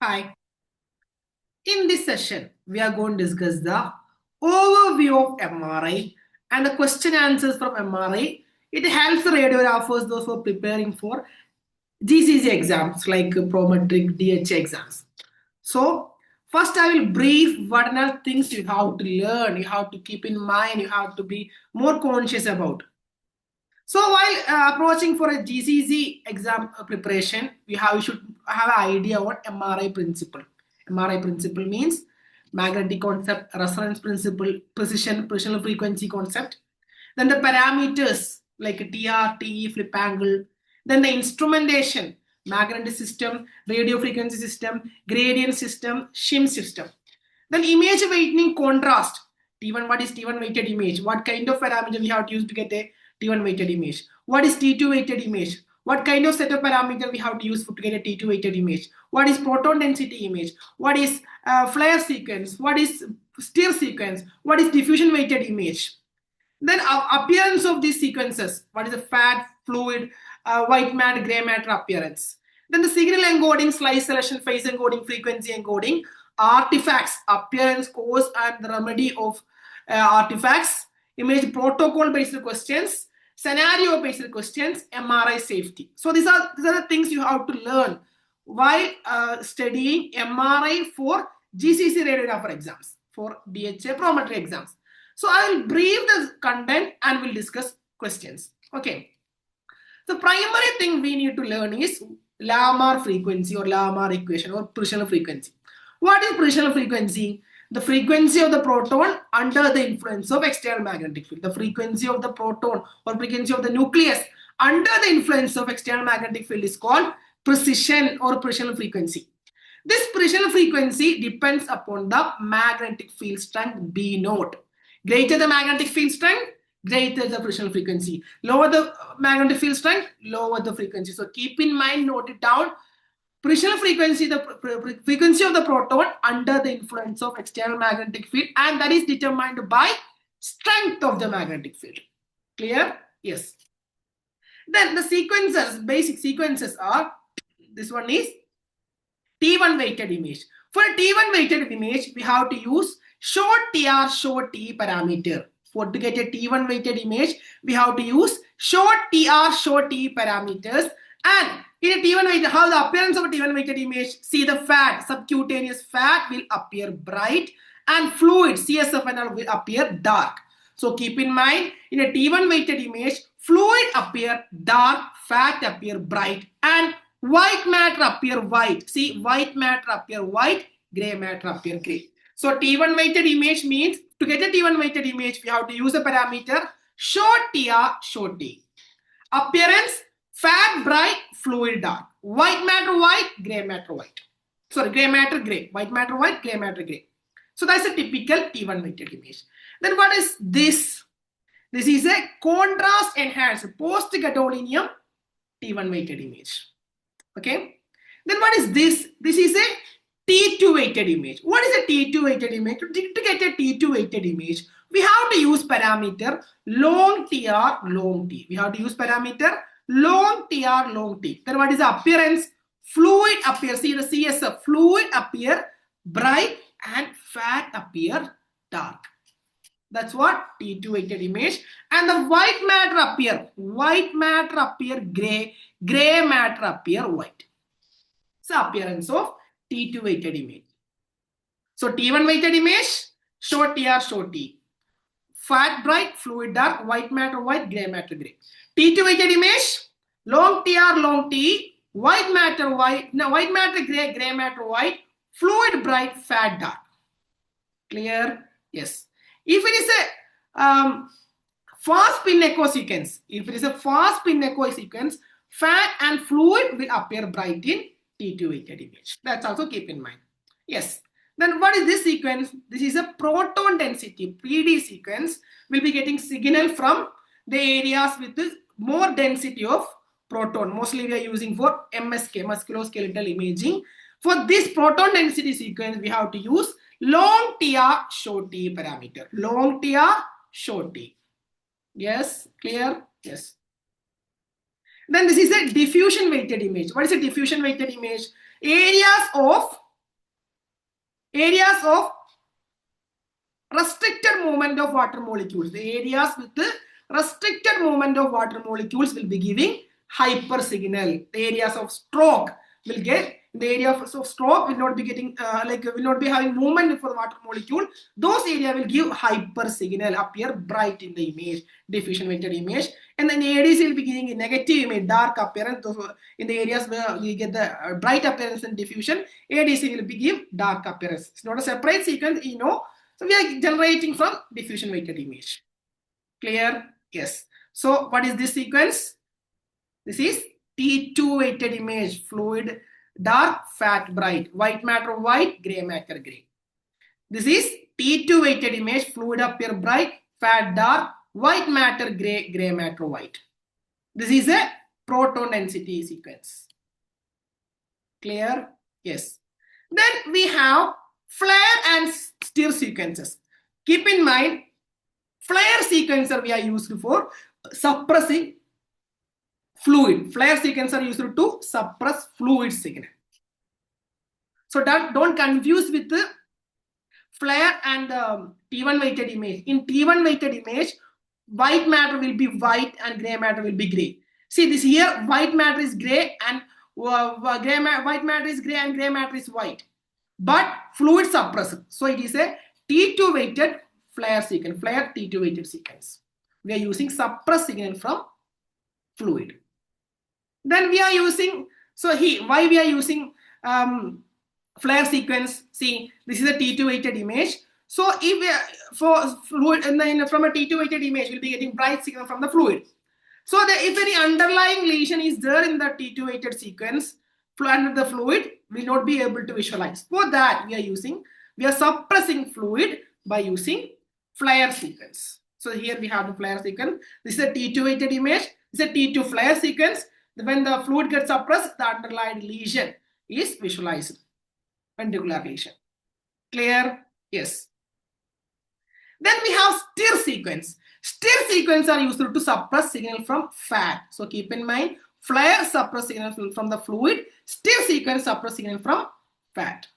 Hi. In this session, we are going to discuss the overview of MRI and the question answers from MRI. It helps the radiographers, those who are preparing for GCC exams like Prometric, DHA exams. So, first I will brief what are things you have to learn, you have to keep in mind, you have to be more conscious about. So while approaching for a GCC exam preparation, we should have an idea what MRI principle. MRI principle means magnetic concept, resonance principle, precision frequency concept. Then the parameters like TR, TE, flip angle. Then the instrumentation, magnetic system, radio frequency system, gradient system, shim system. Then image weighting contrast. T1, what is T1 weighted image? What kind of parameter we have to use to get a T1 weighted image? What is T2 weighted image? What kind of set of parameter we have to use to get a T2 weighted image? What is proton density image? What is flare sequence? What is stir sequence? What is diffusion weighted image? Then appearance of these sequences. What is the fat, fluid, white matter, gray matter appearance? Then the signal encoding, slice selection, phase encoding, frequency encoding, artifacts, appearance, cause, and the remedy of artifacts, image protocol based questions, scenario based questions, MRI safety. So these are the things you have to learn while studying MRI for GCC radiographer exams, for DHA Prometric exams. So I will brief the content and we'll discuss questions. Okay. The primary thing we need to learn is Lamar frequency or Lamar equation or precision frequency. What is precision frequency? The frequency of the proton under the influence of external magnetic field. The frequency of the proton or frequency of the nucleus under the influence of external magnetic field is called precision or precision frequency. This precision frequency depends upon the magnetic field strength B naught. Greater the magnetic field strength, greater the precision frequency. Lower the magnetic field strength, lower the frequency. So keep in mind, note it down. Precision frequency, the frequency of the proton under the influence of external magnetic field, and that is determined by strength of the magnetic field. Clear? Yes. Then the sequences, basic sequences are, this one is T1 weighted image. For a T1 weighted image, we have to use short TR, short T parameter. For to get a T1 weighted image, we have to use short TR, short T parameters. And in a T1 weighted, how the appearance of a T1 weighted image? See, the fat, subcutaneous fat will appear bright and fluid, CSF will appear dark. So keep in mind, in a T1 weighted image, fluid appear dark, fat appear bright, and white matter appear white. See, white matter appear white, gray matter appear gray. So T1 weighted image means, to get a T1 weighted image, we have to use a parameter short TR, short T. Appearance, fat bright, fluid dark. White matter white, gray matter white. Sorry, gray matter gray. White matter white, gray matter gray. So that's a typical T1 weighted image. Then what is this? This is a contrast enhanced post-gadolinium T1 weighted image. Okay. Then what is this? This is a T2 weighted image. What is a T2 weighted image? To get a T2 weighted image, we have to use parameter long TR, long T. We have to use parameter long TR, long T. Then what is the appearance? Fluid appear, see the CSF, fluid appear bright and fat appear dark. That's what T2 weighted image. And the white matter appear gray, gray matter appear white. So appearance of T2 weighted image. So T1 weighted image, short TR, short T. Fat bright, fluid dark, white matter white, gray matter gray. T2 weighted image, long TR, long T, white matter white, no, white matter gray, gray matter white, fluid bright, fat dark. Clear? Yes. If it is a fast spin echo sequence, fat and fluid will appear bright in T2 weighted image. That's also keep in mind. Yes. Then what is this sequence? This is a proton density, PD sequence. We'll be getting signal from the areas with the more density of proton. Mostly we are using for MSK, musculoskeletal imaging. For this proton density sequence, we have to use long TR, short T parameter. Long TR, short T. Yes, clear? Yes. Then this is a diffusion weighted image. What is a diffusion weighted image? Areas of Areas of restricted movement of water molecules. The areas with the restricted movement of water molecules will be giving hyper signal. The areas of stroke will get, the area of stroke will not be getting will not be having movement for the water molecule. Those area will give hyper signal, appear bright in the image, diffusion weighted image. And then the ADC will be giving a negative image, dark appearance. Those in the areas where we get the bright appearance and diffusion, ADC will be give dark appearance. It's not a separate sequence, you know. So we are generating from diffusion weighted image. Clear? Yes. So what is this sequence? This is T2 weighted image, fluid, dark, fat, bright, white matter white, gray matter gray. This is T2 weighted image, fluid appear bright, fat dark, white matter gray, gray matter white. This is a proton density sequence. Clear? Yes. Then we have flare and stir sequences. Keep in mind, flare sequencer we are used for suppressing fluid. Flare sequencer used to suppress fluid signal. So don't confuse with the flare and T1 weighted image. In T1 weighted image, white matter will be white and gray matter will be gray. See this here, white matter is gray and white matter is gray and gray matter is white. But fluid suppressor. So it is a T2 weighted flare sequence, flare T2 weighted sequence. We are using suppress signal from fluid. Then we are using, so why we are using flare sequence? See, this is a T2 weighted image. So if we, for fluid, and then from a T2 weighted image, we'll be getting bright signal from the fluid. So if any underlying lesion is there in the T2 weighted sequence, under the fluid, will not be able to visualize. For that, we are suppressing fluid by using flare sequence. So here we have the flare sequence. This is a T2 weighted image. This is a T2 flare sequence. When the fluid gets suppressed, the underlying lesion is visualized. Ventricular lesion. Clear? Yes. Then we have stir sequence. Stir sequence are used to suppress signal from fat. So keep in mind, flare suppress signal from the fluid, stir sequence suppress signal from fat.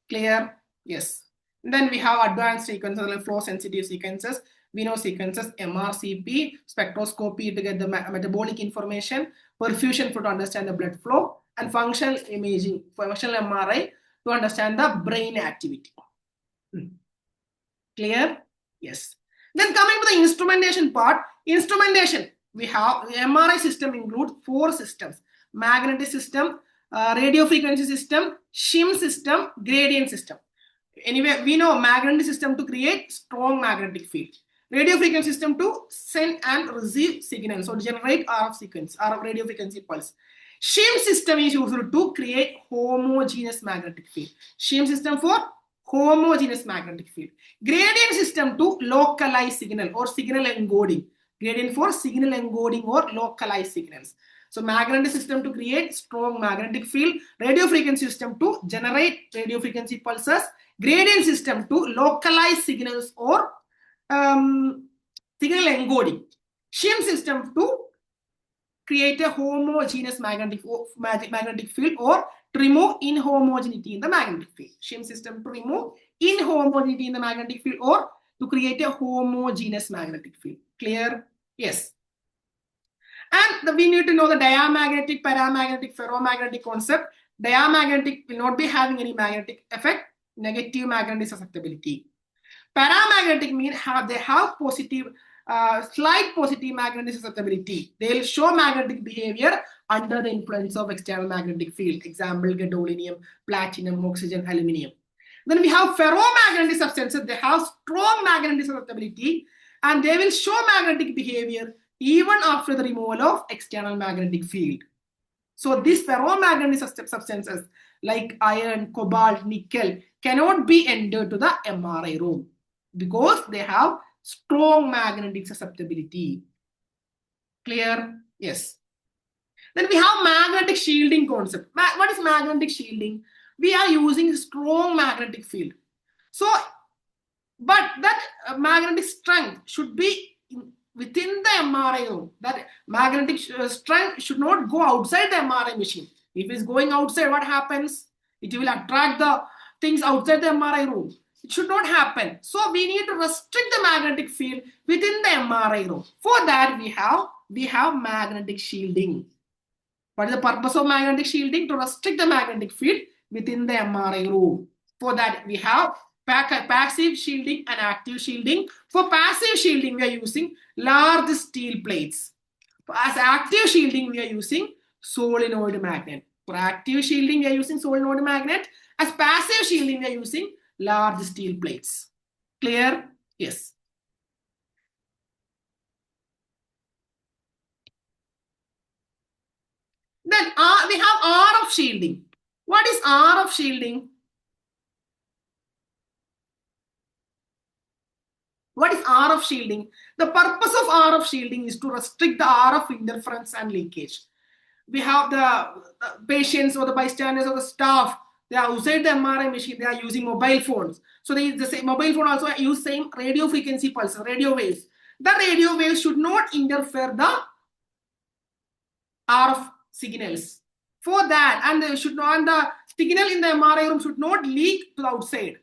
Clear? Yes. And then we have advanced sequences like flow sensitive sequences. We know sequences MRCP, spectroscopy to get the metabolic information, perfusion to understand the blood flow, and functional imaging, functional MRI to understand the brain activity. Clear? Yes. Then coming to the instrumentation part, instrumentation, we have the MRI system includes 4 systems: magnetic system, radio frequency system, shim system, gradient system. Anyway, we know magnetic system to create strong magnetic field. Radio frequency system to send and receive signals, so generate RF sequence, RF radio frequency pulse. Shim system is used to create homogeneous magnetic field. Shim system for homogeneous magnetic field. Gradient system to localize signal or signal encoding. Gradient for signal encoding or localized signals. So magnetic system to create strong magnetic field. Radio frequency system to generate radio frequency pulses. Gradient system to localize signals or signal encoding. Shim system to create a homogeneous magnetic field or to remove inhomogeneity in the magnetic field. Shim system to remove inhomogeneity in the magnetic field or to create a homogeneous magnetic field. Clear? Yes. And we need to know the diamagnetic, paramagnetic, ferromagnetic concept. Diamagnetic will not be having any magnetic effect, negative magnetic susceptibility. Paramagnetic means they have positive, slight positive magnetic susceptibility. They will show magnetic behavior under the influence of external magnetic field. Example, gadolinium, platinum, oxygen, aluminium. Then we have ferromagnetic substances. They have strong magnetic susceptibility and they will show magnetic behavior even after the removal of external magnetic field. So these ferromagnetic substances like iron, cobalt, nickel cannot be entered to the MRI room because they have strong magnetic susceptibility. Clear? Yes. Then we have magnetic shielding concept. What is magnetic shielding? We are using strong magnetic field. So, but that magnetic strength should be within the MRI room. That magnetic strength should not go outside the MRI machine. If it's going outside, what happens? It will attract the things outside the MRI room. It should not happen. So we need to restrict the magnetic field within the MRI room. For that, we have magnetic shielding. What is the purpose of magnetic shielding? To restrict the magnetic field within the MRI room. For that, we have passive shielding and active shielding. For passive shielding, we are using large steel plates. As active shielding, we are using solenoid magnet. For active shielding, we are using solenoid magnet. As passive shielding, we are using large steel plates. Clear? Yes. Then we have RF shielding. What is RF shielding? What is RF shielding? The purpose of RF shielding is to restrict the RF interference and leakage. We have the patients or the bystanders or the staff. They are outside the MRI machine. They are using mobile phones. So the same mobile phone also use same radio frequency pulse, radio waves. The radio waves should not interfere the RF signals. For that, and they should not, the signal in the MRI room should not leak to the outside.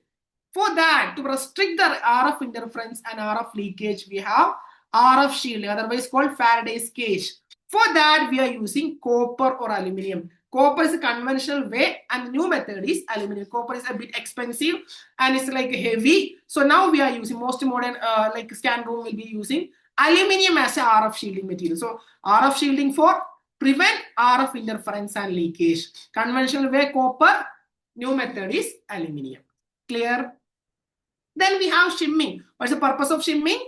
For that, to restrict the RF interference and RF leakage, we have RF shielding, otherwise called Faraday's cage. For that, we are using copper or aluminium. Copper is a conventional way, and the new method is aluminium. Copper is a bit expensive and it's like heavy. So now we are using most modern, like scan room will be using aluminium as a RF shielding material. So RF shielding for prevent RF interference and leakage. Conventional way copper, new method is aluminium. Clear? Then we have shimming. What's the purpose of shimming?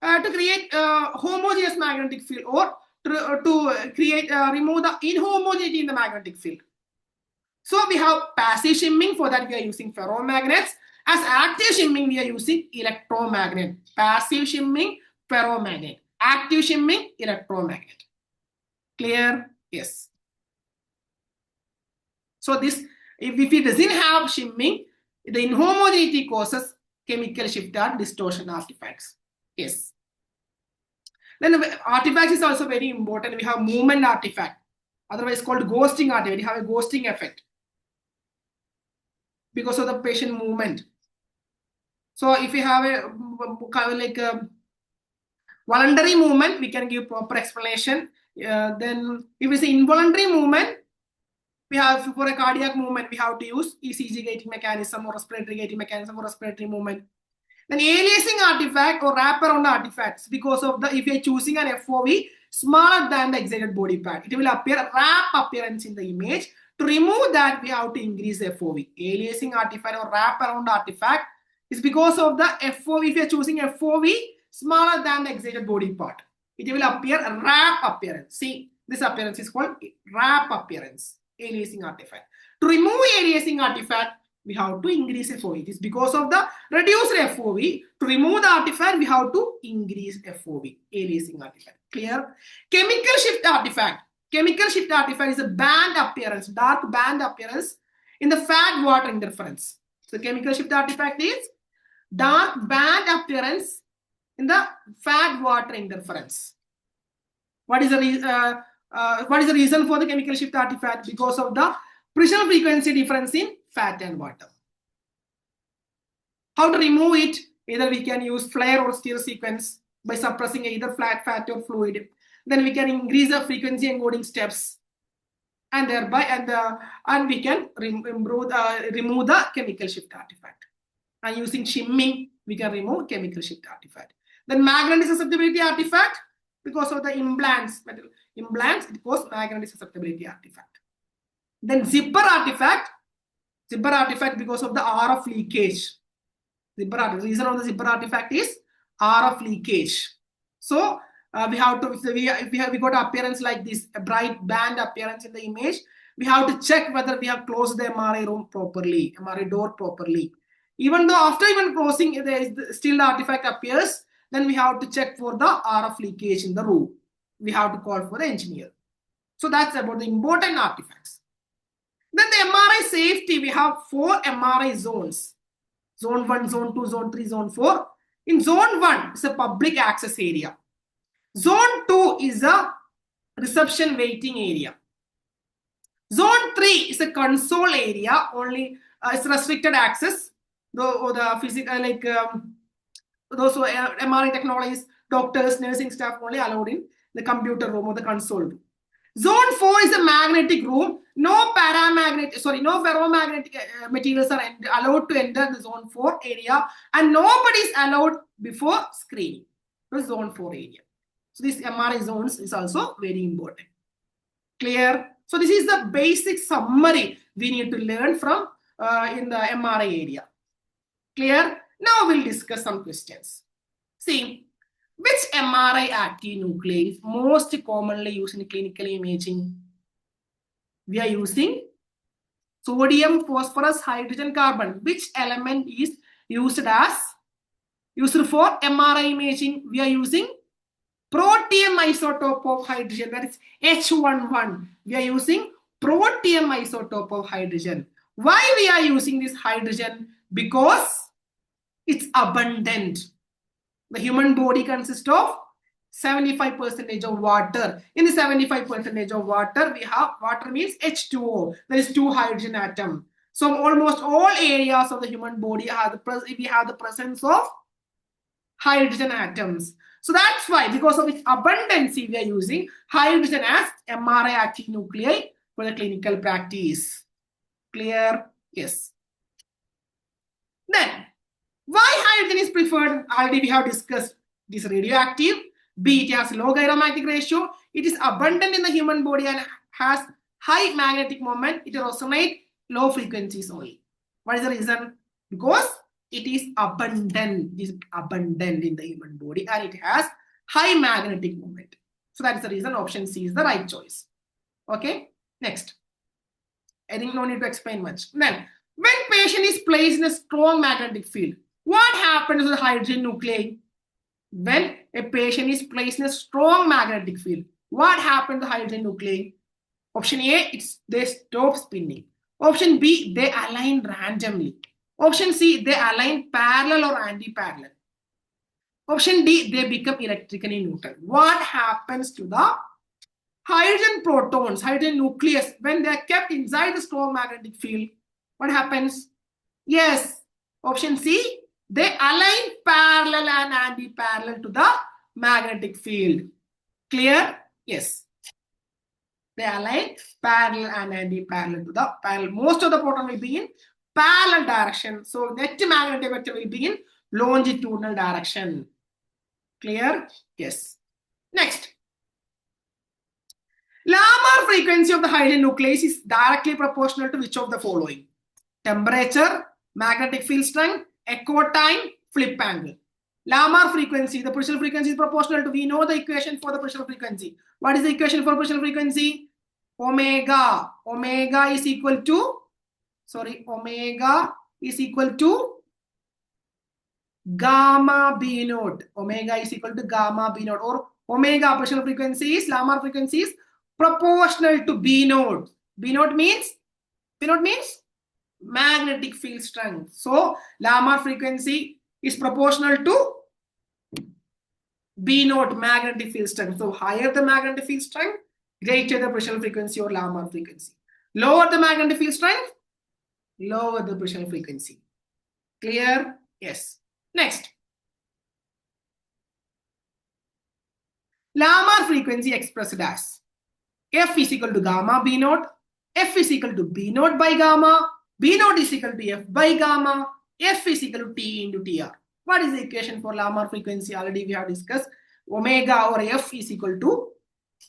To create homogeneous magnetic field, or to create remove the inhomogeneity in the magnetic field. So we have passive shimming. For that we are using ferromagnets. As active shimming, we are using electromagnet. Passive shimming, ferromagnet. Active shimming, electromagnet. Clear? Yes. So this, if it doesn't have shimming, the inhomogeneity causes chemical shift and distortion artifacts. Yes. Then the artifacts is also very important. We have movement artifact, otherwise called ghosting artifact. We have a ghosting effect because of the patient movement. So if we have a like a voluntary movement, we can give proper explanation. Then if it's an involuntary movement, we have, for a cardiac movement, we have to use ECG gating mechanism or respiratory gating mechanism for respiratory movement. Then aliasing artifact or wraparound artifacts, because of the, if you're choosing an FOV smaller than the excited body part, it will appear wrap appearance in the image. To remove that, we have to increase the FOV. Aliasing artifact or wraparound artifact is because of the FOV. If you're choosing FOV smaller than the excited body part, it will appear wrap appearance. See, this appearance is called wrap appearance. Aliasing artifact. To remove aliasing artifact, we have to increase FOV. It is because of the reduced FOV. To remove the artifact, we have to increase FOV. Aliasing artifact. Clear? Chemical shift artifact. Chemical shift artifact is a band appearance, dark band appearance in the fat water interference. So chemical shift artifact is dark band appearance in the fat water interference. What is the reason for the chemical shift artifact? Because of the pressure frequency difference in fat and water. How to remove it? Either we can use flare or stir sequence by suppressing either flat, fat or fluid. Then we can increase the frequency encoding steps, and thereby and we can remove the chemical shift artifact. And using shimming, we can remove chemical shift artifact. Then magnetic susceptibility artifact, because of the implants, it causes magnetic susceptibility artifact. Then zipper artifact because of the RF leakage. Reason of the zipper artifact is RF leakage. So we have to, we got appearance like this, a bright band appearance in the image. We have to check whether we have closed the MRI room properly, MRI door properly. Even though after even closing, still the artifact appears, then we have to check for the RF leakage in the room. We have to call for the engineer. So that's about the important artifacts. Then the MRI safety, we have 4 MRI zones. Zone 1, Zone 2, Zone 3, Zone 4. In Zone 1, it's a public access area. Zone 2 is a reception waiting area. Zone 3 is a console area. Only it's restricted access. The physical, like those who MRI technologies, doctors, nursing staff only allowed in the computer room or the console room. Zone 4 is a magnetic room. No ferromagnetic materials are allowed to enter the zone 4 area, and nobody is allowed before screening. So zone 4 area. So this MRI zones is also very important. Clear? So this is the basic summary we need to learn from in the MRI area. Clear? Now we'll discuss some questions. See, which MRI active nuclei is most commonly used in clinical imaging? We are using sodium, phosphorus, hydrogen, carbon. Which element is used for MRI imaging? We are using protium isotope of hydrogen, that is H11. We are using protium isotope of hydrogen. Why we are using this hydrogen? Because it's abundant. The human body consists of 75% of water. In the 75% of water, we have water means H2O. There is 2 hydrogen atoms. So almost all areas of the human body we have the presence of hydrogen atoms. So that's why, because of its abundance, we are using hydrogen as MRI active nuclei for the clinical practice. Clear? Yes. Then, why hydrogen is preferred? Already we have discussed. It is radioactive. B, it has low gyromagnetic ratio. It is abundant in the human body and has high magnetic moment. It resonates low frequencies only. What is the reason? Because it is abundant. It is abundant in the human body and it has high magnetic moment. So that is the reason option C is the right choice. Okay. Next. I think no need to explain much. Then, when patient is placed in a strong magnetic field, what happens to the hydrogen nuclei? When a patient is placed in a strong magnetic field, what happens to the hydrogen nuclei? Option A, they stop spinning. Option B, they align randomly. Option C, they align parallel or anti-parallel. Option D, they become electrically neutral. What happens to the hydrogen protons, hydrogen nucleus, when they are kept inside the strong magnetic field? What happens? Yes, option C, they align parallel and anti-parallel to the magnetic field. Clear? Yes. They align parallel and anti-parallel to the parallel. Most of the proton will be in parallel direction. So net magnetic vector will be in longitudinal direction. Clear? Yes. Next. Lamar frequency of the hydrogen nucleus is directly proportional to which of the following? Temperature, magnetic field strength, echo time, flip angle. Lamar frequency, the Purcell frequency is proportional to, we know the equation for the Purcell frequency. What is the equation for Purcell frequency? Omega is equal to, omega is equal to gamma B naught. Omega is equal to gamma B naught, or omega Purcell frequency is, Lamar frequency is proportional to B naught. B naught means magnetic field strength. So Lamar frequency is proportional to B naught, magnetic field strength. So higher the magnetic field strength, greater the Purcell frequency or Lamar frequency. Lower the magnetic field strength, lower the Purcell frequency. Clear? Yes. Next. Lamar frequency expressed as F is equal to gamma B naught, F is equal to B naught by gamma, B naught is equal to F by gamma, F is equal to T into TR. What is the equation for Lamar frequency? Already we have discussed. Omega or F is equal to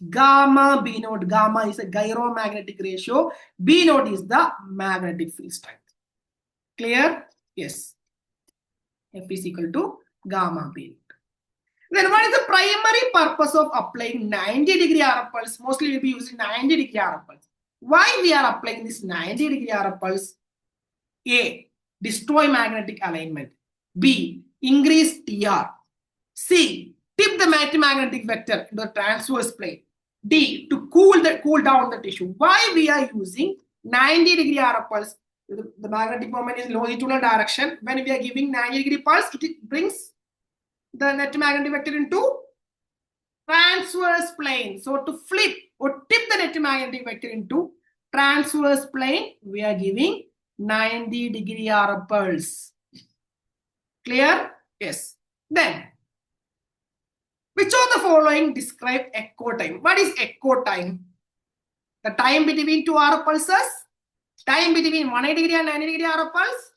gamma B naught. Gamma is a gyromagnetic ratio. B naught is the magnetic field strength. Clear? Yes. F is equal to gamma B naught. Then what is the primary purpose of applying 90-degree RF pulse? Mostly we'll be using 90-degree RF pulse. Why we are applying this 90-degree RF pulse? A, destroy magnetic alignment. B, increase TR. C, tip the magnetic vector into the transverse plane. D, to cool down the tissue. Why we are using 90-degree RF pulse? The magnetic moment is longitudinal direction. When we are giving 90-degree pulse, it brings the net magnetic vector into transverse plane. So to flip or tip the net magnetic vector into transverse plane, we are giving 90-degree RF pulse. Clear? Yes. Then, which of the following describe echo time? What is echo time? The time between two RF pulses, time between 180 and 90-degree RF pulse,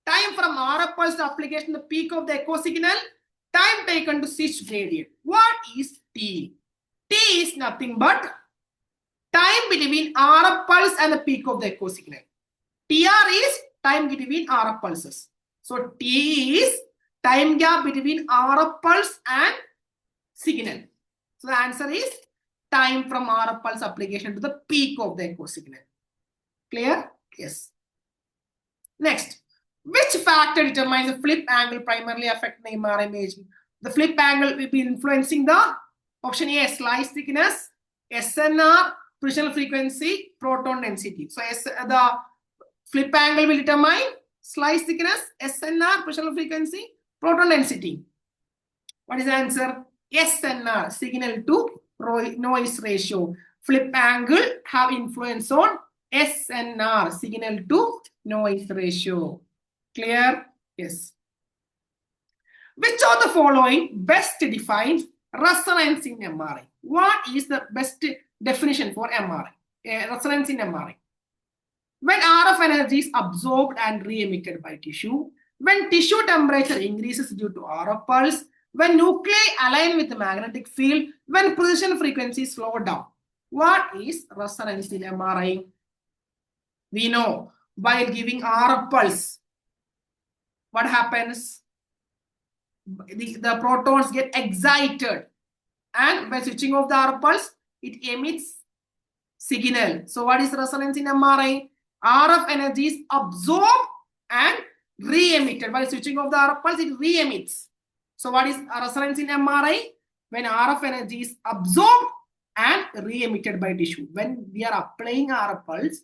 time from RF pulse to application the peak of the echo signal, time taken to switch gradient. What is T? T is nothing but time between RF pulse and the peak of the echo signal. TR is time between RF pulses. So T is time gap between RF pulse and signal. So the answer is time from RF pulse application to the peak of the echo signal. Clear? Yes. Next, which factor determines the flip angle primarily affecting the MR imaging? The flip angle will be influencing the option A, slice thickness, SNR, Pressional frequency, proton density. So the flip angle will determine slice thickness, SNR, Pressional frequency, proton density. What is the answer? SNR, signal to noise ratio. Flip angle have influence on SNR, signal to noise ratio. Clear? Yes. Which of the following best defines resonance in MRI? What is the best definition for MRI? Resonance in MRI. When RF energy is absorbed and re-emitted by tissue, when tissue temperature increases due to RF pulse, when nuclei align with the magnetic field, when precision frequencies slow down. What is resonance in MRI? We know while giving RF pulse, what happens? The protons get excited, and by switching off the RF pulse, it emits signal. So what is resonance in MRI? RF energy is absorbed and re-emitted. By switching off the RF pulse, it re-emits. So what is resonance in MRI? When RF energy is absorbed and re-emitted by tissue. When we are applying RF pulse,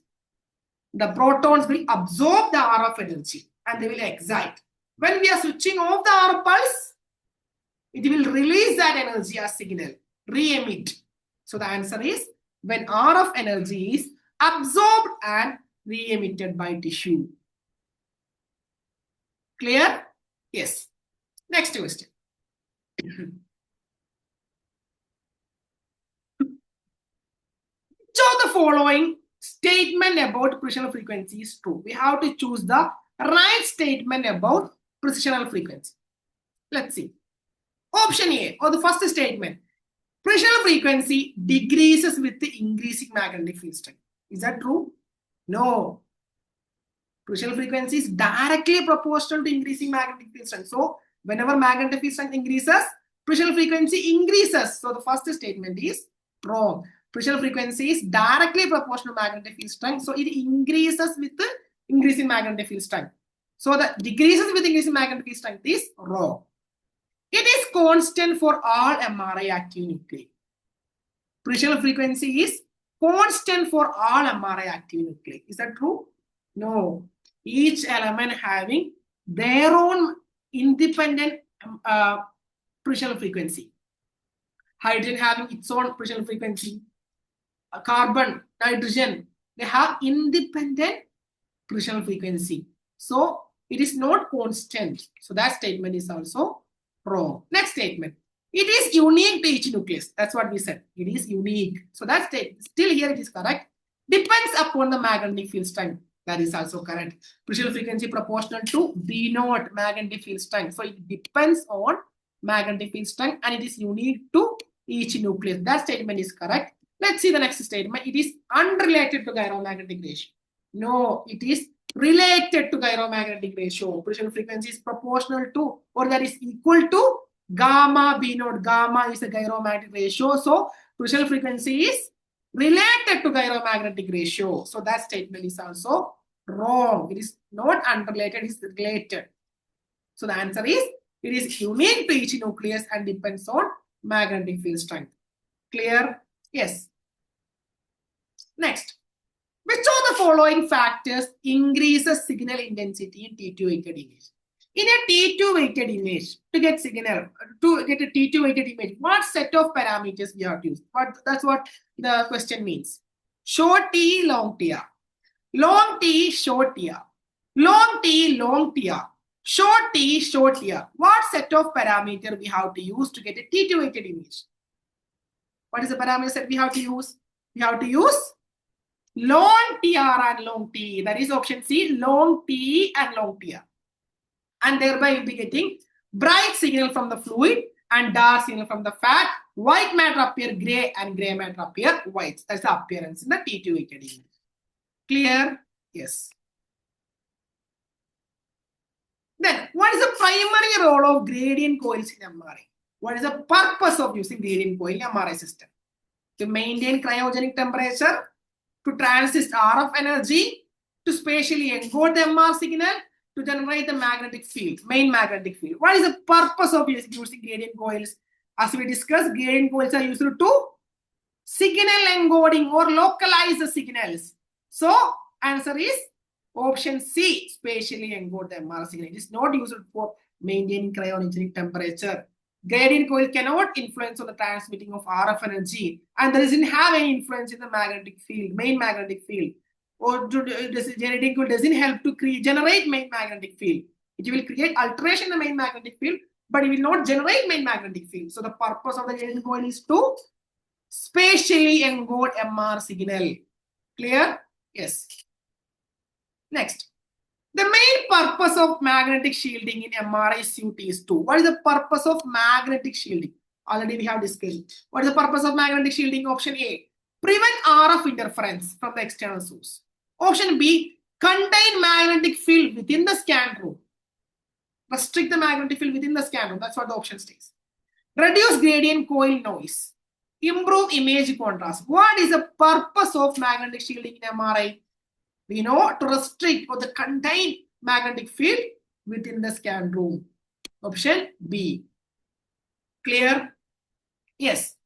the protons will absorb the RF energy and they will excite. When we are switching off the RF pulse, it will release that energy as signal, re-emit. So the answer is when RF energy is absorbed and re-emitted by tissue. Clear? Yes. Next question. Which of the following statement about precisional frequency is true? We have to choose the right statement about precisional frequency. Let's see. Option A, or the first statement. Precisional frequency decreases with the increasing magnetic field strength. Is that true? No. Precisional frequency is directly proportional to increasing magnetic field strength. So whenever magnetic field strength increases, precisional frequency increases. So the first statement is wrong. Precisional frequency is directly proportional to magnetic field strength. So it increases with the increasing magnetic field strength. So the decreases with increasing magnetic field strength is wrong. It is constant for all MRI active nuclei. Precisional frequency is constant for all MRI active nuclei. Is that true? No. Each element having their own independent precisional frequency. Hydrogen having its own precisional frequency. Carbon, nitrogen, they have independent precisional frequency. So it is not constant. So that statement is also wrong. Next statement. It is unique to each nucleus. That's what we said. It is unique. So that statement, still here it is correct. Depends upon the magnetic field strength. That is also correct. Precisional frequency proportional to V naught magnetic field strength. So it depends on magnetic field strength and it is unique to each nucleus. That statement is correct. Let's see the next statement. It is unrelated to gyromagnetic ratio. No, it is related to gyromagnetic ratio. Precisional frequency is proportional to or that is equal to gamma B naught. Gamma is the gyromagnetic ratio. So precisional frequency is related to gyromagnetic ratio. So that statement is also wrong. It is not unrelated, it is related. So the answer is it is unique to each nucleus and depends on magnetic field strength. Clear? Yes. Next. Which of the following factors increases signal intensity in T2 weighted image? In a T2 weighted image, to get signal, to get a T2 weighted image, what set of parameters we have to use? That's what the question means. Short T, long TR. Long T, short TR. Long T, long TR. Short T, short TR. What set of parameter we have to use to get a T2-weighted image? What is the parameter set we have to use? We have to use long TR and long T. That is option C, long T and long TR. And thereby we'll be getting bright signal from the fluid and dark signal from the fat. White matter appear gray and gray matter appear white. That's the appearance in the T2-weighted image. Clear? Yes. Then, what is the primary role of gradient coils in MRI? What is the purpose of using gradient coil in MRI system? To maintain cryogenic temperature, to transist RF energy, to spatially encode the MR signal, to generate the magnetic field, main magnetic field. What is the purpose of using gradient coils? As we discussed, gradient coils are used to signal encoding or localize the signals. So, answer is option C, spatially encode the MR signal. It is not used for maintaining cryogenic temperature. Gradient coil cannot influence on the transmitting of RF energy, and doesn't have any influence in the magnetic field, main magnetic field. Or gradient coil doesn't help to generate main magnetic field. It will create alteration in the main magnetic field, but it will not generate main magnetic field. So the purpose of the gradient coil is to spatially encode MR signal. Clear? Yes. Next, the main purpose of magnetic shielding in MRI suit is to. What is the purpose of magnetic shielding? Already we have discussed. What is the purpose of magnetic shielding? Option A, prevent RF interference from the external source. Option B, contain magnetic field within the scan room. Restrict the magnetic field within the scan room. That's what the option states. Reduce gradient coil noise. Improve image contrast. What is the purpose of magnetic shielding in MRI? We know to restrict or to contain magnetic field within the scan room. Option B. Clear? Yes.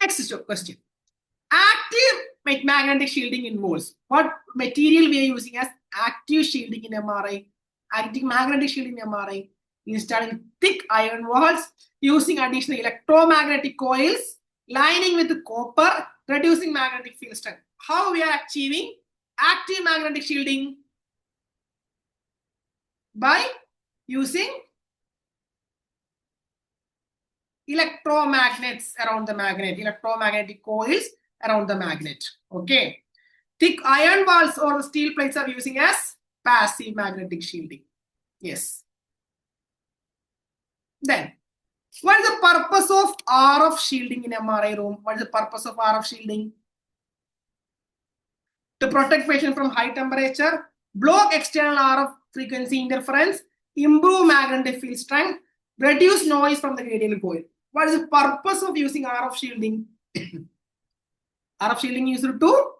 Next question. Active magnetic shielding involves what material we are using as active shielding in MRI? Active magnetic shielding in MRI. Installing thick iron walls, using additional electromagnetic coils, lining with copper, reducing magnetic field strength. How we are achieving active magnetic shielding? By using electromagnets around the magnet, electromagnetic coils around the magnet. Okay. Thick iron walls or steel plates are using as passive magnetic shielding. Yes. Then, what is the purpose of RF shielding in MRI room? What is the purpose of RF shielding? To protect patient from high temperature, block external RF frequency interference, improve magnetic field strength, reduce noise from the gradient coil. What is the purpose of using RF shielding? RF shielding is used to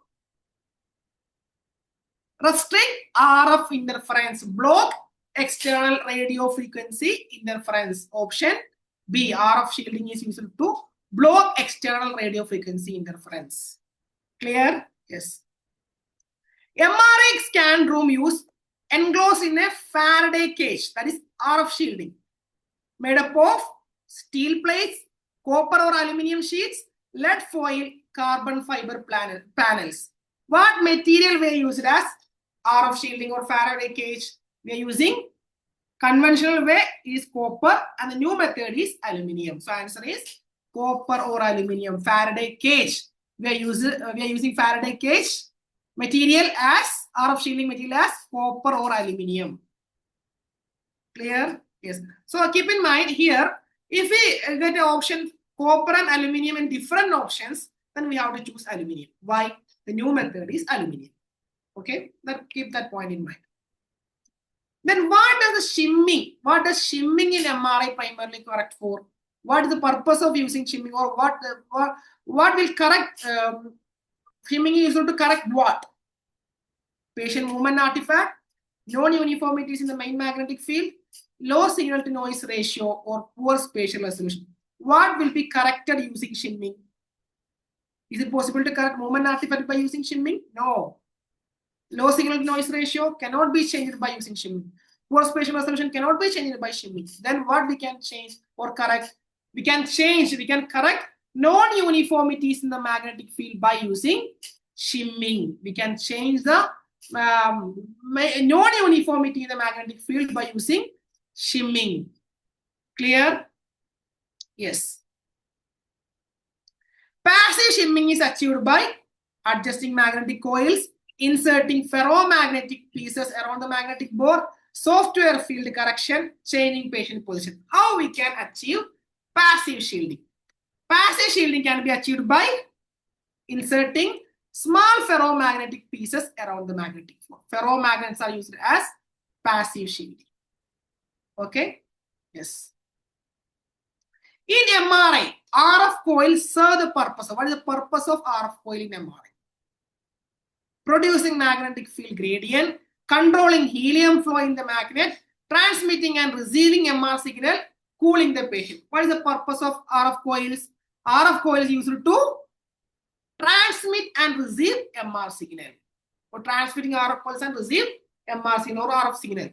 restrict RF interference, block external radio frequency interference. Option B, RF shielding is used to block external radio frequency interference. Clear? Yes. MRI scan room use enclosed in a Faraday cage, that is RF shielding, made up of steel plates, copper or aluminum sheets, lead foil, carbon fiber panels. What material we use as RF shielding or Faraday cage? We are using conventional way is copper and the new method is aluminum. So answer is copper or aluminum. Faraday cage. We are using Faraday cage material as RF shielding material as copper or aluminum. Clear? Yes. So keep in mind here, if we get an option copper and aluminum in different options, then we have to choose aluminum. Why? The new method is aluminum. Okay, keep that point in mind. Then what does shimming in MRI primarily correct for? What is the purpose of using shimming, or what will correct? Shimming is used to correct what? Patient movement artifact, non-uniformities in the main magnetic field, low signal to noise ratio, or poor spatial resolution. What will be corrected using shimming? Is it possible to correct movement artifact by using shimming? No. Low signal to noise ratio cannot be changed by using shimming. Poor spatial resolution cannot be changed by shimming. Then what we can change or correct? We can correct non-uniformities in the magnetic field by using shimming. We can change the non-uniformity in the magnetic field by using shimming. Clear? Yes. Passive shimming is achieved by adjusting magnetic coils, inserting ferromagnetic pieces around the magnetic bore, software field correction, changing patient position. How we can achieve passive shielding? Passive shielding can be achieved by inserting small ferromagnetic pieces around the magnetic bore. Ferromagnets are used as passive shielding. Okay? Yes. In MRI, RF coils serve the purpose of, what is the purpose of RF coil in MRI? Producing magnetic field gradient, controlling helium flow in the magnet, transmitting and receiving MR signal, cooling the patient. What is the purpose of RF coils? RF coil is used to transmit and receive MR signal. For transmitting RF coils and receive MR signal or RF signal.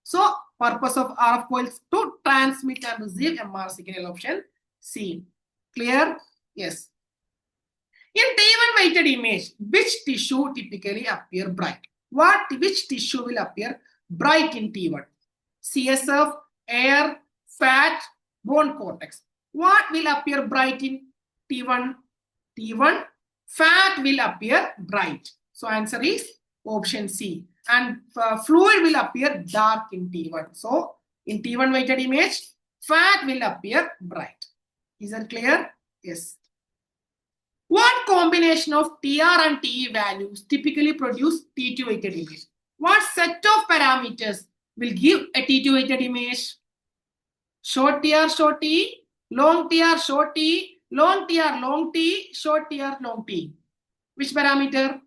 So, purpose of RF coils to transmit and receive MR signal, option C. Clear? Yes. In T1 weighted image, which tissue typically appear bright? Which tissue will appear bright in T1? CSF, air, fat, bone cortex. What will appear bright in T1? T1, fat will appear bright. So answer is option C. And fluid will appear dark in T1. So in T1 weighted image, fat will appear bright. Is that clear? Yes. What combination of TR and TE values typically produce T2 weighted image? What set of parameters will give a T2 weighted image? Short TR, short TE, long TR, short TE, long TR, long TE, short TR, long TE. Which parameter?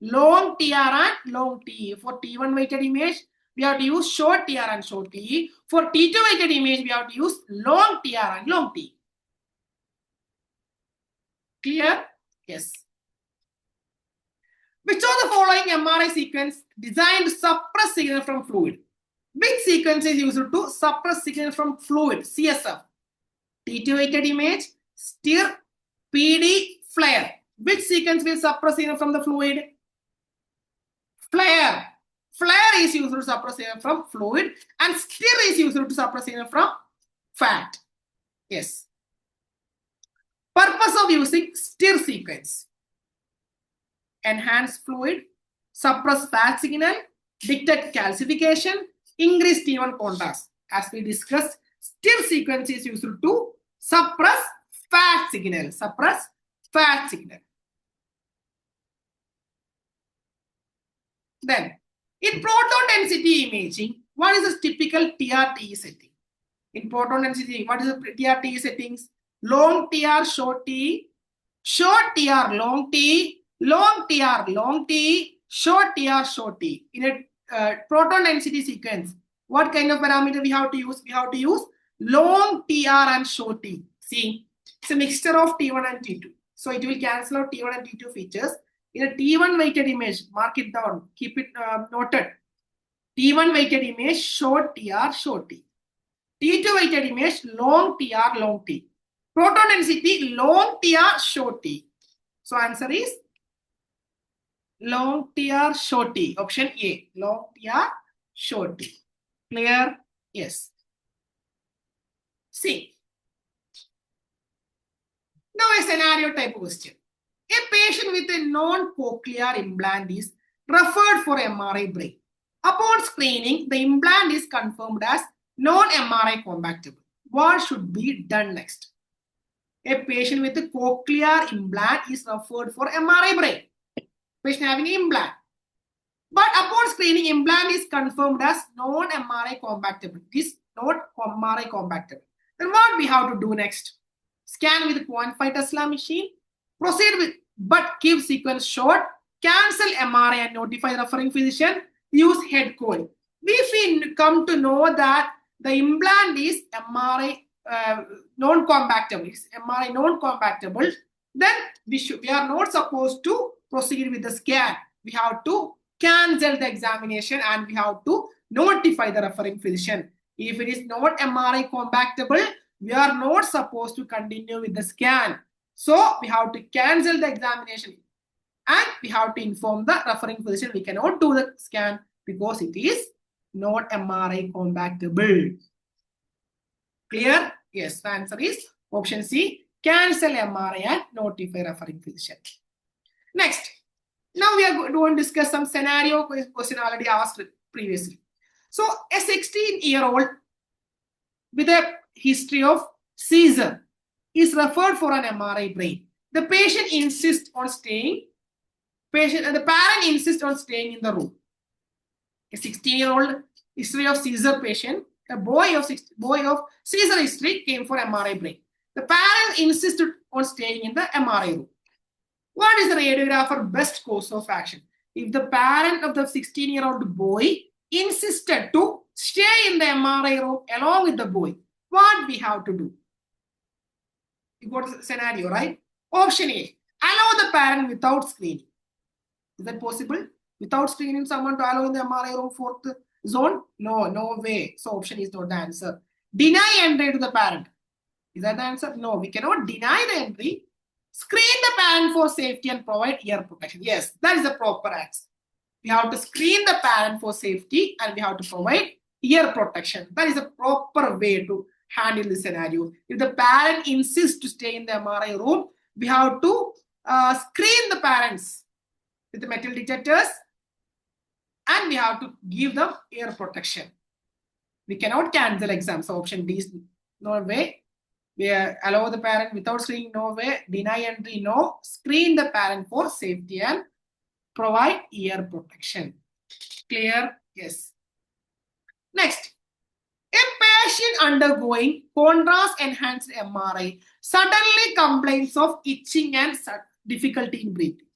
Long TR and long TE. For T1 weighted image, we have to use short TR and short TE. For T2 weighted image, we have to use long TR and long TE. Clear? Yes. Which of the following MRI sequence designed to suppress signal from fluid? Which sequence is used to suppress signal from fluid? CSF. T2 weighted image, stir, PD, flare. Which sequence will suppress signal from the fluid? Flare. Flare is used to suppress signal from fluid and stir is used to suppress signal from fat. Yes. Purpose of using stir sequence: enhance fluid, suppress fat signal, detect calcification, increase T1 contrast. As we discussed, stir sequence is used to suppress fat signal. Suppress fat signal. Then, in proton density imaging, what is the typical TR-TE setting? In proton density, what is the TR-TE settings? Long TR, short TE, short TR, long TE, long TR, long TE, short TR, short TE. In a proton density sequence, what kind of parameter we have to use? We have to use long TR and short TE. See, it's a mixture of T1 and T2. So it will cancel out T1 and T2 features. In a T1 weighted image, mark it down, keep it noted. T1 weighted image, short TR, short T. T2 weighted image, long TR, long T. Proton density, long TR, short T. So answer is long TR, short T. Option A, long TR, short T. Clear? Yes. See. Now a scenario type question. A patient with a non-cochlear implant is referred for MRI brain. Upon screening, the implant is confirmed as non-MRI compatible. What should be done next? A patient with a cochlear implant is referred for MRI brain. Patient having an implant. But upon screening, implant is confirmed as non-MRI compatible. It is not MRI compatible. Then what we have to do next? Scan with quantified Tesla machine. Proceed with, but keep sequence short. Cancel MRI and notify referring physician. Use head coil. If we come to know that the implant is MRI non-compatible, then we are not supposed to proceed with the scan. We have to cancel the examination and we have to notify the referring physician. If it is not MRI compatible, we are not supposed to continue with the scan. So we have to cancel the examination and we have to inform the referring physician we cannot do the scan because it is not MRI compatible. Clear? Yes, the answer is option C. Cancel MRI and notify referring physician. Next, now we are going to discuss some scenario question already asked previously. So a 16-year-old with a history of seizure is referred for an MRI brain. The patient insists on staying. The parent insists on staying in the room. A 16-year-old history of seizure patient, a boy of seizure history came for MRI brain. The parent insisted on staying in the MRI room. What is the radiographer best course of action? If the parent of the 16-year-old boy insisted to stay in the MRI room along with the boy, what we have to do? You got the scenario, right? Option A, allow the parent without screening. Is that possible? Without screening someone to allow in the MRI room fourth zone? No, no way. So option is not the answer. Deny entry to the parent. Is that the answer? No, we cannot deny the entry. Screen the parent for safety and provide ear protection. Yes, that is the proper answer. We have to screen the parent for safety and we have to provide ear protection. That is a proper way to handle the scenario. If the parent insists to stay in the MRI room, we have to screen the parents with the metal detectors and we have to give them ear protection. We cannot cancel exams. So option D is no way. We allow the parent without screening, no way. Deny entry, no. Screen the parent for safety and provide ear protection. Clear? Yes. Next, a patient undergoing contrast-enhanced MRI suddenly complains of itching and difficulty in breathing.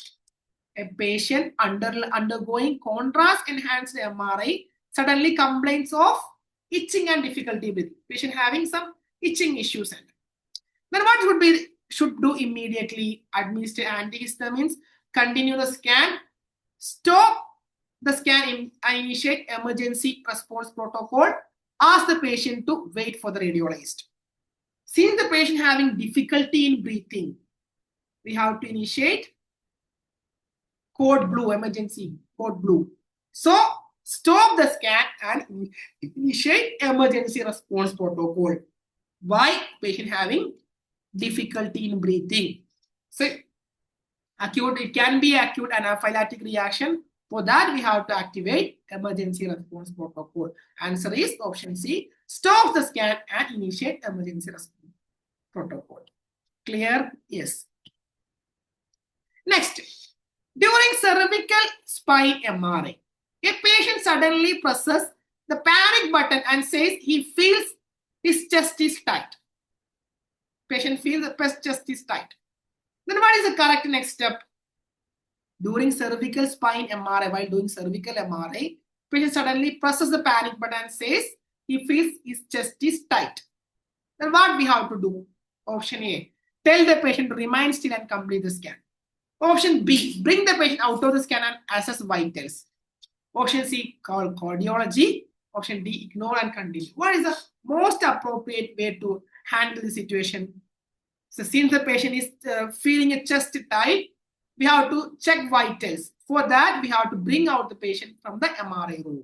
A patient undergoing contrast-enhanced MRI suddenly complains of itching and difficulty in breathing. Patient having some itching issues. Then what should do immediately? Administer antihistamines, continue the scan, stop the scan and initiate emergency response protocol. Ask the patient to wait for the radiologist. Since the patient having difficulty in breathing, we have to initiate code blue, emergency code blue. So stop the scan and initiate emergency response protocol. Why? Patient having difficulty in breathing. So acute, it can be acute anaphylactic reaction. For that, we have to activate emergency response protocol. Answer is option C. Stop the scan and initiate emergency response protocol. Clear? Yes. Next, during cervical spine MRI, a patient suddenly presses the panic button and says he feels his chest is tight. Patient feels the chest is tight. Then what is the correct next step? During cervical spine MRI, while doing cervical MRI, patient suddenly presses the panic button and says he feels his chest is tight. Then what we have to do? Option A, tell the patient to remain still and complete the scan. Option B, bring the patient out of the scan and assess vitals. Option C, call cardiology. Option D, ignore and continue. What is the most appropriate way to handle the situation? So since the patient is feeling a chest tight, we have to check vitals. For that, we have to bring out the patient from the MRI room.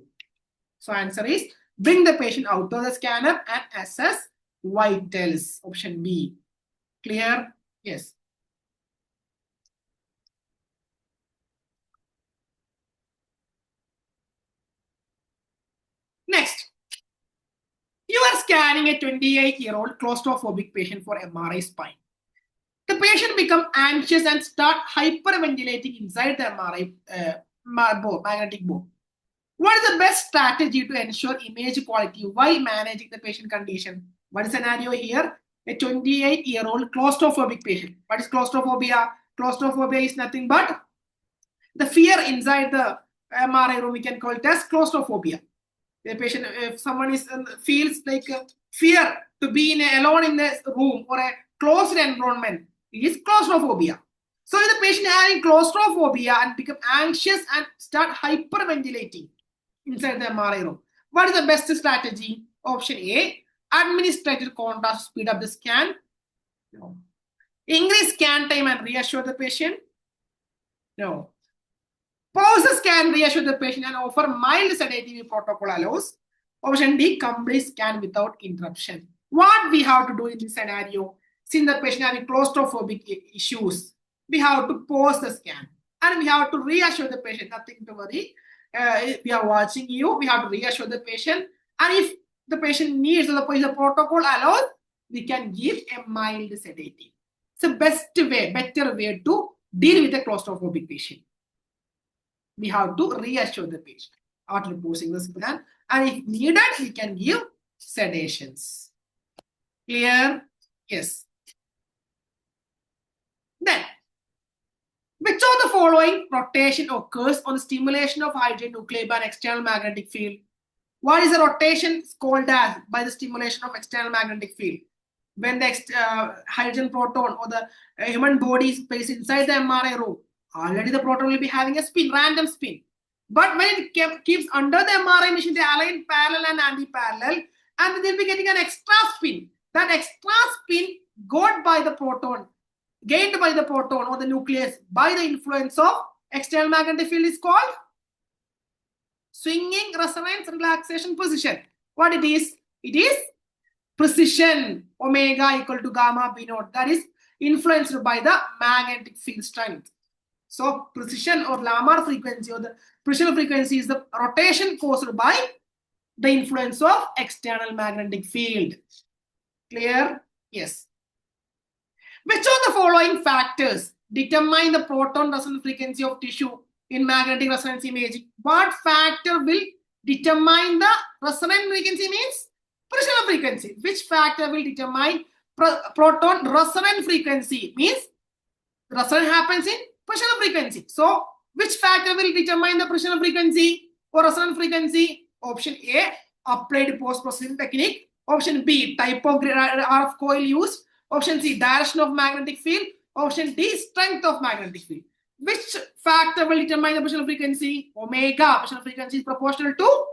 So answer is bring the patient out of the scanner and assess vitals. Option B. Clear? Yes. Next, you are scanning a 28-year-old claustrophobic patient for MRI spine. The patient becomes anxious and start hyperventilating inside the MRI magnetic bore. What is the best strategy to ensure image quality while managing the patient condition? What is the scenario here? A 28-year-old claustrophobic patient. What is claustrophobia? Claustrophobia is nothing but the fear inside the MRI room. We can call it as claustrophobia. The patient, if someone feels like fear to be alone in the room or a closed environment, it is claustrophobia. So if the patient having claustrophobia and become anxious and start hyperventilating inside the MRI room, what is the best strategy? Option A, administrative contrast to speed up the scan. No. Increase scan time and reassure the patient? No. Pause the scan, reassure the patient and offer mild sedative protocol allows. Option D, complete scan without interruption. What we have to do in this scenario, since the patient having claustrophobic issues, we have to pause the scan and we have to reassure the patient, nothing to worry. We are watching you, we have to reassure the patient. And if the patient needs the protocol allows, we can give a mild sedative. It's the best way, better way to deal with a claustrophobic patient. We have to reassure the patient after posing the scan, and if needed, we can give sedations. Clear? Yes. Then, which of the following rotation occurs on the stimulation of hydrogen nuclei by an external magnetic field? What is the rotation called as by the stimulation of external magnetic field? When the hydrogen proton or the human body is placed inside the MRI room, already the proton will be having a spin, random spin. But when it keeps under the MRI machine, they align parallel and anti-parallel, and they'll be getting an extra spin. That extra spin gained by the proton or the nucleus by the influence of external magnetic field is called swinging resonance relaxation position. What it is? It is precision, omega equal to gamma b naught. That is influenced by the magnetic field strength. So precision or Lamar frequency or the precision frequency is the rotation caused by the influence of external magnetic field. Clear? Yes. Which of the following factors determine the proton resonance frequency of tissue in magnetic resonance imaging? What factor will determine the resonance frequency means precision frequency? Which factor will determine proton resonance frequency means resonance happens in precision frequency. So, which factor will determine the precision frequency or resonance frequency? Option A, applied post-processing technique. Option B, type of RF coil used. Option C, direction of magnetic field. Option D, strength of magnetic field. Which factor will determine the precision frequency? Omega. Precision frequency is proportional to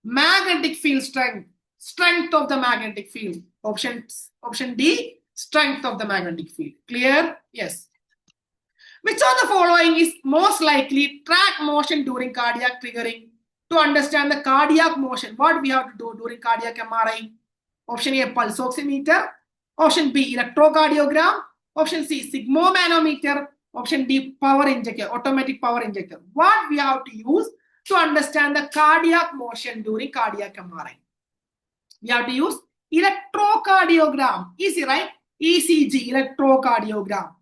magnetic field strength. Strength of the magnetic field. Option D, strength of the magnetic field. Clear? Yes. Which of the following is most likely track motion during cardiac triggering? To understand the cardiac motion, what we have to do during cardiac MRI? Option A, pulse oximeter. Option B, electrocardiogram. Option C, sigmomanometer. Option D, power injector, automatic power injector. What we have to use to understand the cardiac motion during cardiac MRI? We have to use electrocardiogram. Easy, right? ECG, electrocardiogram.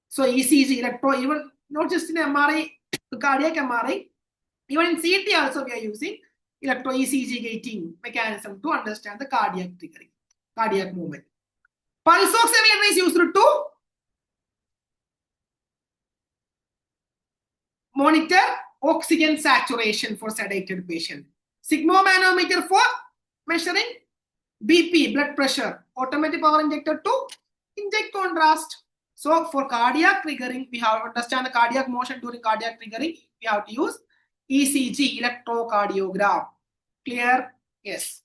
So ECG, even not just in MRI, cardiac MRI, even in CT also we are using electro-ECG gating mechanism to understand the cardiac triggering, cardiac movement. Pulse oximeter is used to monitor oxygen saturation for sedated patient. Sigmomanometer for measuring BP, blood pressure. Automatic power injector to inject contrast. So for cardiac triggering, we have to understand the cardiac motion during cardiac triggering. We have to use ECG, electrocardiogram. Clear? Yes.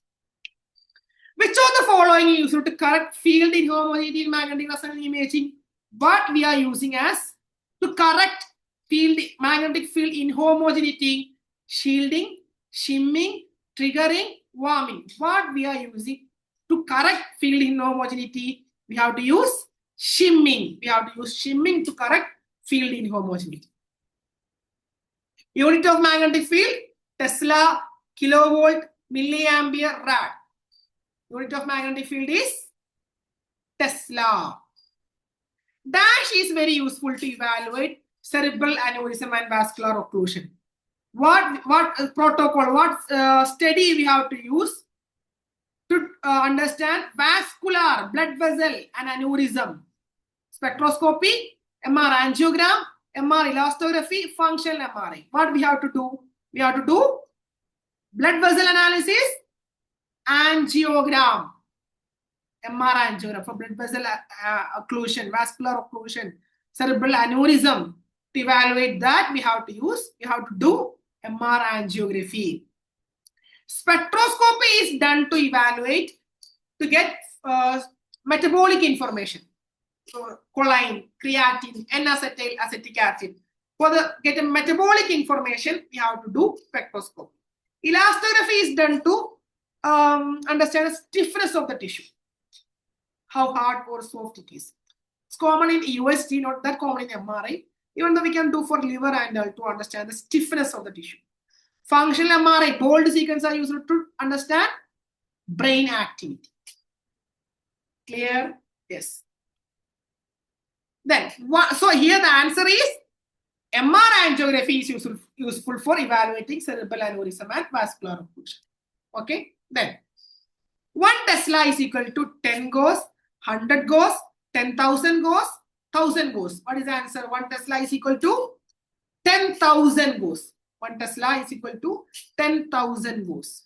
Which of the following is used to correct field inhomogeneity in magnetic resonance imaging? What we are using as to correct magnetic field inhomogeneity? Shielding, shimming, triggering, warming. What we are using to correct field inhomogeneity? We have to use shimming. We have to use shimming to correct field inhomogeneity. Unit of magnetic field, Tesla, kilovolt, milliampere, rad. Unit of magnetic field is Tesla. Dash is very useful to evaluate cerebral aneurysm and vascular occlusion. What protocol, what study we have to use to understand vascular, blood vessel and aneurysm? Spectroscopy, MR angiogram, MR elastography, functional MRI. What we have to do? We have to do blood vessel analysis, angiogram, MR angiogram for blood vessel occlusion, vascular occlusion, cerebral aneurysm. To evaluate that, we have to do MR angiography. Spectroscopy is done to evaluate, to get metabolic information. choline, creatine, N-acetyl, acetic acid. For the get a metabolic information, we have to do spectroscopy. Elastography is done to understand the stiffness of the tissue, how hard or soft it is. It's common in USG, not that common in MRI. Even though we can do for liver and to understand the stiffness of the tissue. Functional MRI, bold sequence are used to understand brain activity. Clear? Yes. Then, so here the answer is MR angiography is useful for evaluating cerebral aneurysm and vascular occlusion. Okay. Then 1 Tesla is equal to 10 Gauss, 100 Gauss, 10,000 Gauss, 1,000 Gauss. What is the answer? 1 Tesla is equal to 10,000 Gauss. 1 Tesla is equal to 10,000 Gauss.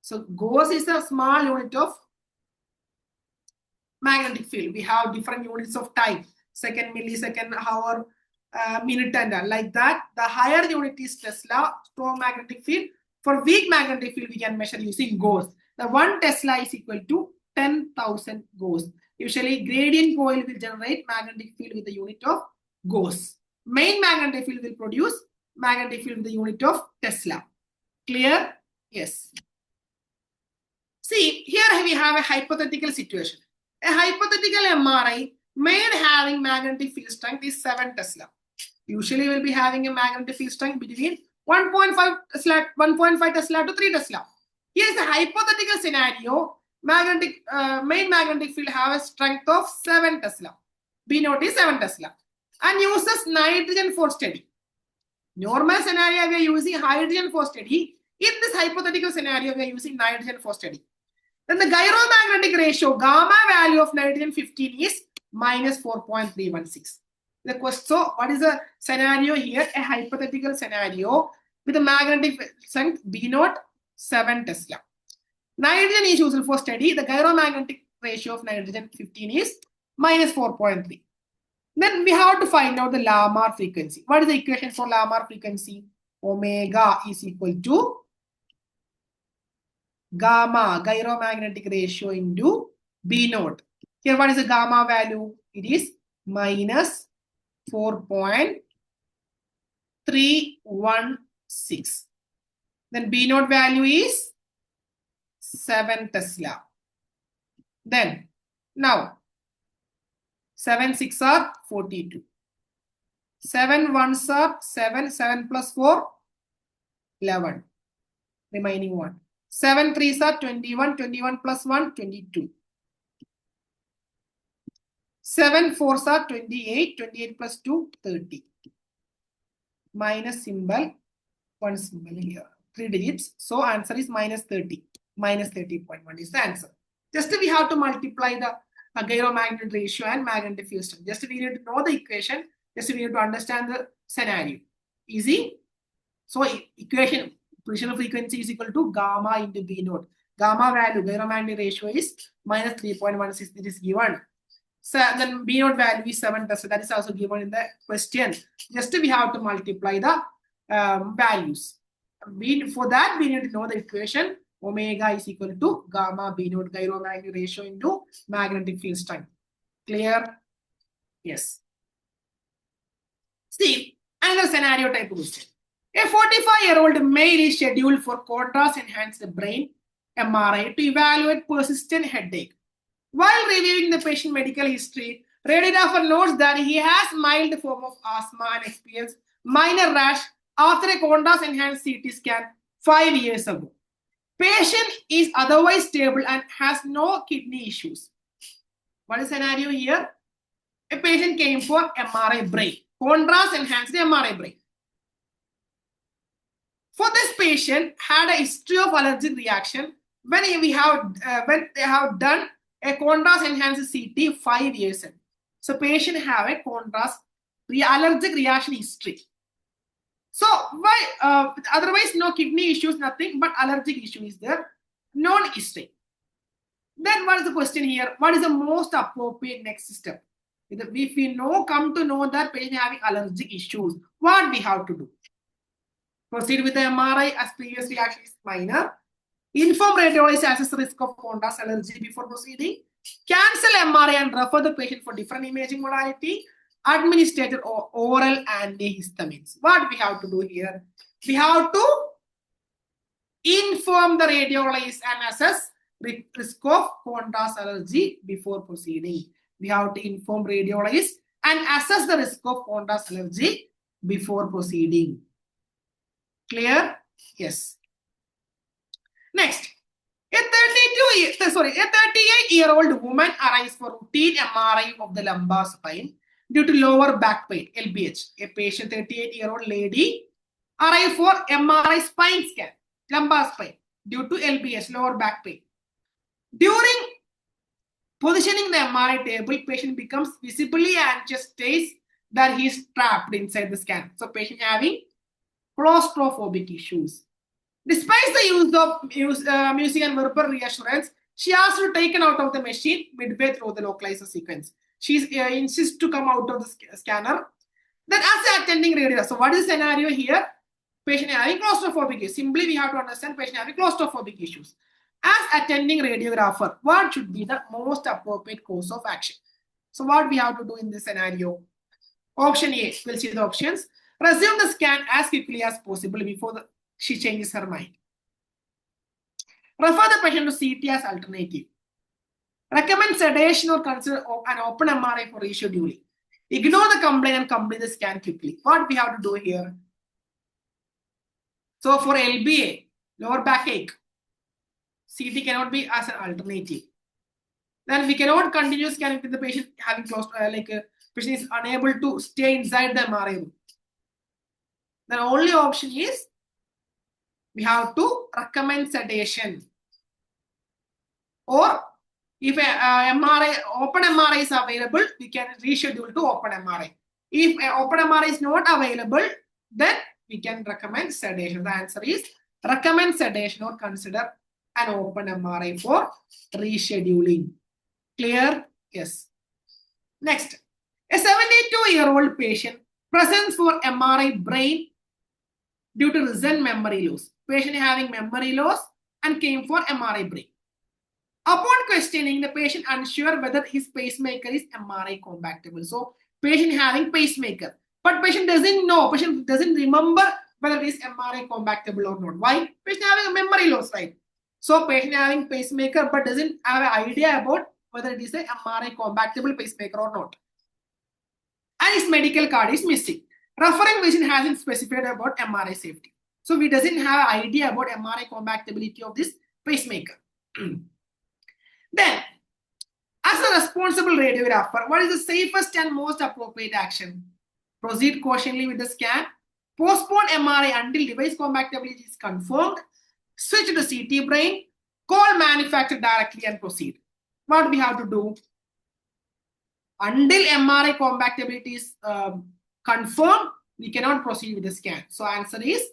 So Gauss is a small unit of magnetic field. We have different units of time, second, millisecond, hour, minute, and like that. The higher unit is Tesla, strong magnetic field. For weak magnetic field, we can measure using Gauss. The 1 Tesla is equal to 10,000 Gauss. Usually, gradient coil will generate magnetic field with the unit of Gauss. Main magnetic field will produce magnetic field with the unit of Tesla. Clear? Yes. See, here we have a hypothetical situation. A hypothetical MRI made having magnetic field strength is 7 Tesla. Usually, we'll be having a magnetic field strength between 1.5 Tesla to 3 Tesla. Here's a hypothetical scenario. Main magnetic field have a strength of 7 Tesla. B note is 7 Tesla. And uses nitrogen for study. Normal scenario, we are using hydrogen for study. In this hypothetical scenario, we are using nitrogen for study. Then the gyromagnetic ratio, gamma value of nitrogen 15 is minus 4.316. The question, so what is the scenario here? A hypothetical scenario with a magnetic strength B naught 7 Tesla. Nitrogen is useful for study. The gyromagnetic ratio of nitrogen 15 is minus 4.3. Then we have to find out the Lamar frequency. What is the equation for Lamar frequency? Omega is equal to gamma, gyromagnetic ratio into B naught. Here, what is the gamma value? It is minus 4.316. Then B naught value is 7 Tesla. Then, now, 7 6 are 42. 7 1s are 7. 7 plus 4, 11. Remaining 1. 7 3s are 21. 21 plus 1, 22. 7 4s are 28. 28 plus 2, 30. Minus symbol, 1 symbol here. 3 digits. So answer is minus 30. Minus 30.1 is the answer. Just we have to multiply the gyromagnetic ratio and magnetic field strength. Just we need to know the equation. Just we need to understand the scenario. Easy. So equation, positional frequency is equal to gamma into B naught. Gamma value, gyromagnetic ratio is minus 3.16. It is given. So then B naught value is 7 Tesla. That is also given in the question. Just we have to multiply the values. For that, we need to know the equation. Omega is equal to gamma B naught gyromagnetic ratio into magnetic field strength. Clear? Yes. See, another scenario type question. A 45-year-old male is scheduled for contrast enhanced brain MRI to evaluate persistent headache. While reviewing the patient medical history, radiographer notes that he has mild form of asthma and experienced minor rash after a contrast enhanced CT scan 5 years ago. Patient is otherwise stable and has no kidney issues. What is the scenario here? A patient came for MRI brain, contrast enhanced MRI brain. For this patient, had a history of allergic reaction when they have done a contrast enhanced CT 5 years ago. So patient have a contrast allergic reaction history. So why otherwise no kidney issues, nothing, but allergic issue is there, non-history. Then what is the question here? What is the most appropriate next step? If we come to know that patient having allergic issues, what we have to do? Proceed with the MRI as previous reaction is minor. Inform radiologist assess the risk of contrast allergy before proceeding. Cancel MRI and refer the patient for different imaging modality. Administrated or oral antihistamines. What we have to do here? We have to inform the radiologist and assess risk of contrast allergy before proceeding. We have to inform radiologist and assess the risk of contrast allergy before proceeding. Clear? Yes. Next, a 38-year-old woman arrives for routine MRI of the lumbar spine due to lower back pain, LBH. A patient, 38-year-old lady, arrived for MRI spine scan, lumbar spine, due to LBH, lower back pain. During positioning the MRI table, patient becomes visibly anxious, states that he is trapped inside the scan. So patient having claustrophobic issues. Despite the use of music and verbal reassurance, she asked to be taken out of the machine midway through the localizer sequence. She insists to come out of the scanner. Then as attending radiographer, so what is the scenario here? Patient having claustrophobic issues. Simply we have to understand patient having claustrophobic issues. As attending radiographer, what should be the most appropriate course of action? So what we have to do in this scenario? Option A, we'll see the options. Resume the scan as quickly as possible before she changes her mind. Refer the patient to CT as alternative. Recommend sedation or consider an open MRI for rescheduling. Ignore the complaint and complete the scan quickly. What we have to do here? So for LBA, lower backache, CT cannot be as an alternative. Then we cannot continue scanning with the patient having patient is unable to stay inside the MRI room. The only option is we have to recommend sedation. Or if open MRI is available, we can reschedule to open MRI. If open MRI is not available, then we can recommend sedation. The answer is recommend sedation or consider an open MRI for rescheduling. Clear? Yes. Next, a 72-year-old patient presents for MRI brain due to recent memory loss. Patient having memory loss and came for MRI brain. Upon questioning, the patient unsure whether his pacemaker is MRI compatible. So patient having pacemaker, but patient doesn't know, patient doesn't remember whether it is MRI compatible or not. Why? Patient having a memory loss, right? So patient having pacemaker but doesn't have an idea about whether it is a MRI compatible pacemaker or not. And his medical card is missing. Referring physician hasn't specified about MRI safety. So we doesn't have an idea about MRI compatibility of this pacemaker. Then, as a responsible radiographer, what is the safest and most appropriate action? Proceed cautiously with the scan. Postpone MRI until device compatibility is confirmed. Switch to CT brain. Call manufacturer directly and proceed. What we have to do? Until MRI compatibility is confirmed, we cannot proceed with the scan. So answer is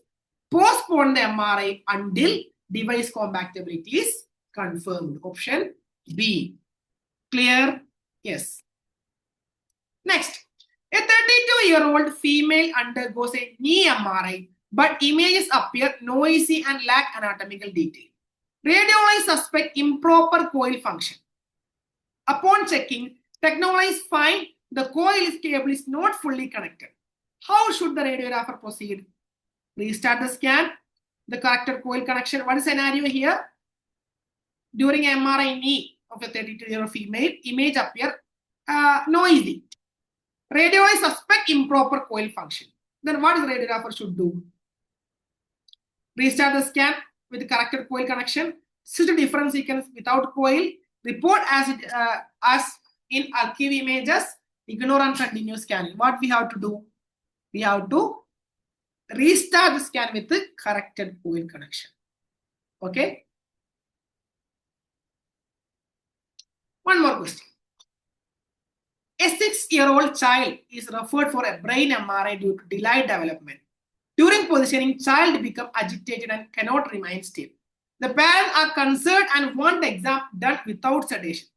postpone the MRI until device compatibility is confirmed. Option B. Clear? Yes. Next, a 32-year-old female undergoes a knee MRI, but images appear noisy and lack anatomical detail. Radiologists suspect improper coil function. Upon checking, technologists find the coil cable is not fully connected. How should the radiographer proceed? Restart the scan, the corrected coil connection. What is the scenario here? During MRI knee of a 32-year-old female, image appear noisy. Radiologists suspect improper coil function. Then what is the radiographer should do? Restart the scan with the corrected coil connection, switch to different sequence without coil, report as in archive images, ignore and continue scanning. What we have to do? We have to restart the scan with the corrected coil connection. Okay. One more question. A 6-year-old child is referred for a brain MRI due to delayed development. During positioning, child becomes agitated and cannot remain still. The parents are concerned and want the exam done without sedation.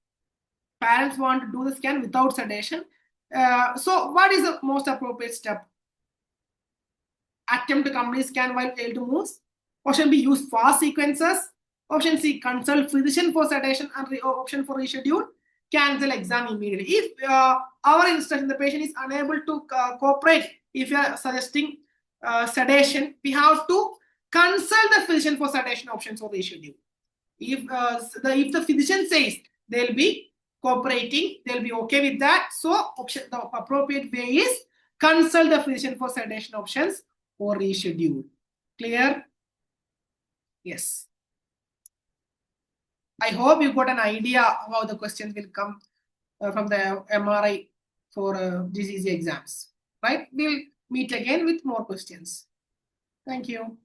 Parents want to do the scan without sedation. So what is the most appropriate step? Attempt to complete scan while able to move. Option B, use fast sequences. Option C, consult physician for sedation and option for reschedule. cancel exam immediately. If our instruction, the patient is unable to cooperate, if you are suggesting sedation, we have to consult the physician for sedation options or reschedule. If the physician says they'll be cooperating, they'll be okay with that. So the appropriate way is consult the physician for sedation options or reschedule. Clear? Yes. I hope you got an idea how the questions will come from the MRI for GCC exams. Right? We'll meet again with more questions. Thank you.